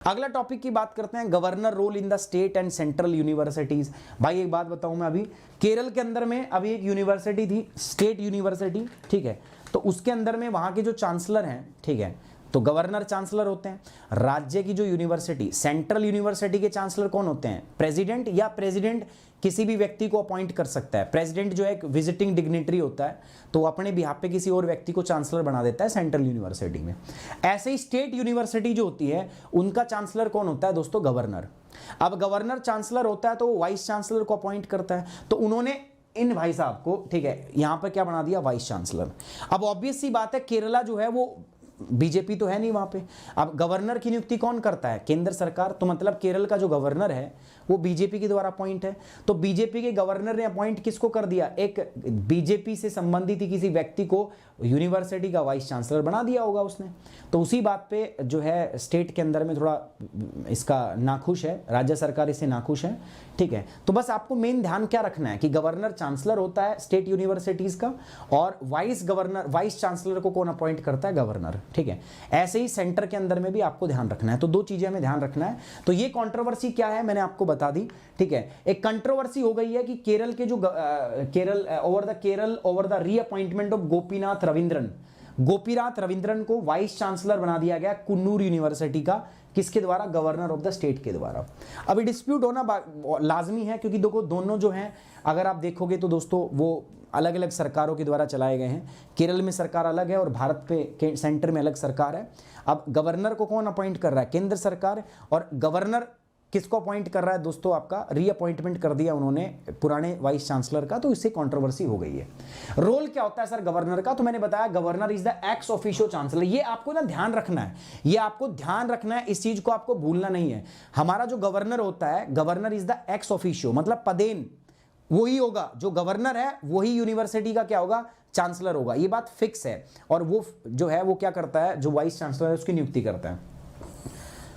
अगला टॉपिक की बात करते हैं, governor role in the state and central universities. भाई एक बात बताऊं मैं, अभी केरल के अंदर में अभी एक यूनिवर्सिटी थी, स्टेट यूनिवर्सिटी, ठीक है, तो उसके अंदर में वहां के जो चांसलर हैं, ठीक है, तो गवर्नर चांसलर होते हैं। राज्य की जो यूनिवर्सिटी, सेंट्रल यूनिवर्सिटी के चांसलर कौन होते हैं? प्रेसिडेंट, या प्रेसिडेंट किसी भी व्यक्ति को अपॉइंट कर सकता है। प्रेसिडेंट जो है एक विजिटिंग डिग्नेटरी होता है, तो अपने बिहाफ पे किसी और व्यक्ति को चांसलर बना देता है सेंट्रल यूनिवर्सिटी में। ऐसे ही स्टेट यूनिवर्सिटी जो होती है उनका चांसलर कौन होता है दोस्तों? गवर्नर। अब गवर्नर चांसलर होता है तो वो वाइस चांसलर को अपॉइंट करता है, तो उन्होंने इन भाई साहब को, ठीक है, यहां पर क्या बना दिया? Vice chancellor. अब ऑब्वियस सी बात है, केरला जो है वो बीजेपी तो है नहीं वहां पे। अब गवर्नर की नियुक्ति कौन करता है? केंद्र सरकार। तो मतलब केरल का जो गवर्नर है वो बीजेपी के द्वारा अपॉइंट है। तो बीजेपी के गवर्नर ने अपॉइंट किसको कर दिया? एक बीजेपी से संबंधित ही किसी व्यक्ति को यूनिवर्सिटी का वाइस चांसलर बना दिया होगा उसने। तो उसी बात पे जो है स्टेट के अंदर में थोड़ा इसका नाखुश है, राज्य सरकार इससे नाखुश है, ठीक है। तो बस आपको मेन ध्यान क्या रखना है कि गवर्नर चांसलर होता है स्टेट यूनिवर्सिटीज का, और वाइस गवर्नर, वाइस चांसलर को कौन अपॉइंट करता है? गवर्नर, ठीक है। ऐसे ही सेंटर के अंदर में भी आपको ध्यान रखना है। तो दो चीजें हमें ध्यान रखना है। तो ये कंट्रोवर्सी क्या है मैंने आपको बता दी, ठीक है। एक कंट्रोवर्सी हो गई है कि केरल के जो Kerala over the reappointment of Gopinath Ravindran को वाइस चांसलर बना दिया गया कुन्नूर यूनिवर्सिटी का। किसके द्वारा? गवर्नर ऑफ द स्टेट के द्वारा। अभी डिस्प्यूट होना लाजमी है, क्योंकि देखो दोनों जो हैं, अगर आप देखोगे तो दोस्तों वो अलग अलग सरकारों के द्वारा चलाए गए हैं। केरल में सरकार अलग है और भारत पे सेंटर में अलग सरकार है। अब गवर्नर को कौन अपॉइंट कर रहा है? केंद्र सरकार। और गवर्नर किसको अपॉइंट कर रहा है दोस्तों? आपका रीअपॉइंटमेंट कर दिया उन्होंने पुराने वाइस चांसलर का, तो इससे कंट्रोवर्सी हो गई है। रोल क्या होता है सर गवर्नर का? तो मैंने बताया governor is the ex officio chancellor. ये आपको ना ध्यान रखना है, ये आपको ध्यान रखना है, इस चीज को आपको भूलना नहीं है। हमारा जो गवर्नर होता है, governor is the ex officio, मतलब पदेन वही होगा, जो गवर्नर है वही यूनिवर्सिटी का क्या होगा? चांसलर होगा। ये बात फिक्स है। और वो जो है वो क्या करता है? जो वाइस चांसलर है उसकी नियुक्ति करता है।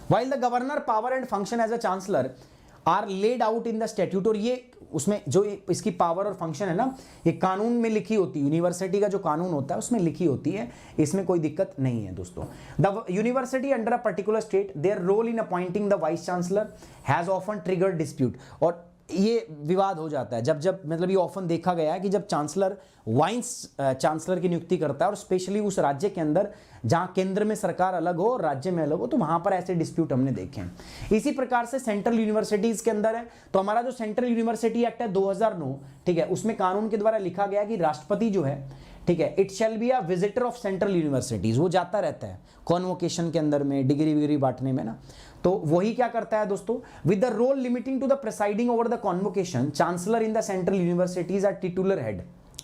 While the governor power and function as a chancellor are laid out in the statute, और ये उसमें जो इसकी पावर और फंक्शन है ना, ये कानून में लिखी होती है। यूनिवर्सिटी का जो कानून होता है उसमें लिखी होती है, इसमें कोई दिक्कत नहीं है दोस्तों। The university under a particular state, their role in appointing the vice chancellor has often triggered dispute. और ये विवाद हो जाता है जब मतलब ये ऑफन देखा गया है कि जब चांसलर वाइस चांसलर की नियुक्ति करता है, और स्पेशली उस राज्य के अंदर जहां केंद्र में सरकार अलग हो और राज्य में अलग हो, तो वहां पर ऐसे डिस्प्यूट हमने देखे हैं। इसी प्रकार से सेंट्रल यूनिवर्सिटीज के अंदर है, तो हमारा जो सेंट्रल यूनिवर्सिटी एक्ट है 2009, ठीक है, उसमें कानून के द्वारा लिखा गया कि राष्ट्रपति जो है, ठीक है, it shall be a visitor of central universities. वो जाता रहता है कॉन्वोकेशन के अंदर में, डिग्री विग्री बांटने में ना। तो वही क्या करता है दोस्तों? With the role limiting to the presiding over the convocation, chancellor in the central universities are titular head,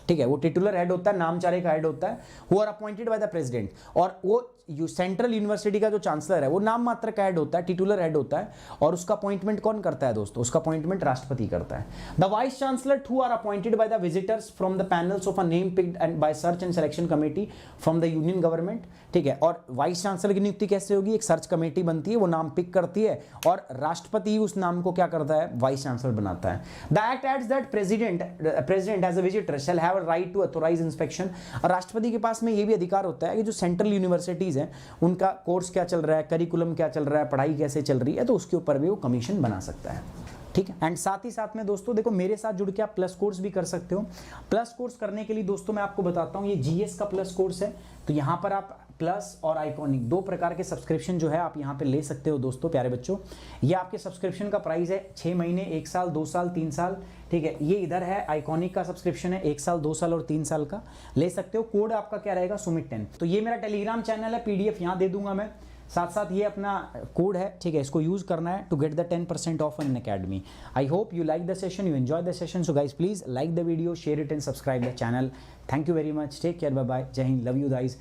ठीक है, वो टिटुलर हेड होता है, नामचारे का हेड होता है, वो are appointed by the president. और वो सेंट्रल यूनिवर्सिटी का जो चांसलर है वो नाम मात्र का हेड होता है, टिटुलर हेड होता है, और उसका अपॉइंटमेंट कौन करता है दोस्तों? उसका अपॉइंटमेंट राष्ट्रपति करता है। The vice chancellor too are appointed by the visitors from the panels of a name picked and by search and selection committee from the union government, ठीक है। और वाइस चांसलर की नियुक्ति कैसे होगी? एक सर्च कमेटी बनती है, वो नाम पिक करती है, और राष्ट्रपति उस नाम को क्या करता है? वाइस चांसलर बनाता है। The act adds that president as a visitor shall have a right to authorise inspection. और राष्ट्रपति के पास में ये भी अधिकार होता है कि जो सेंट्रल यूनिवर्सिटीज हैं उनका कोर्स क्या चल रहा है, करिकुलम क्या चल रहा है, पढ़ाई कैसे चल रही है, तो उसके ऊपर भी वो कमीशन बना सकता है, ठीक है। एंड साथ ही साथ में दोस्तों देखो, मेरे साथ जुड़ के आप प्लस कोर्स भी कर सकते हो। प्लस कोर्स करने के लिए दोस्तों मैं आपको बताता हूं, ये जीएस का प्लस कोर्स है। तो यहां पर आप प्लस और आइकॉनिक दो प्रकार के सब्सक्रिप्शन जो है आप यहां पे ले सकते हो दोस्तों, प्यारे बच्चों। ये आपके सब्सक्रिप्शन का प्राइस है 6 महीने, 1 साल, 2 साल, 3 साल, ठीक है। ये इधर है आइकॉनिक का सब्सक्रिप्शन है 1 साल, 2 साल और 3 साल का, ले सकते हो। कोड आपका क्या रहेगा? सुमित 10। तो ये मेरा टेलीग्राम चैनल है, पीडीएफ यहां दे दूंगा मैं, साथ साथ ये अपना कोड है, ठीक है, इसको यूज करना है to get the 10% off Unacademy. I hope you like the session, you enjoy the session. So guys please like the video, share it and subscribe the channel. Thank you very much, take care, bye bye, जय Hind, love you guys.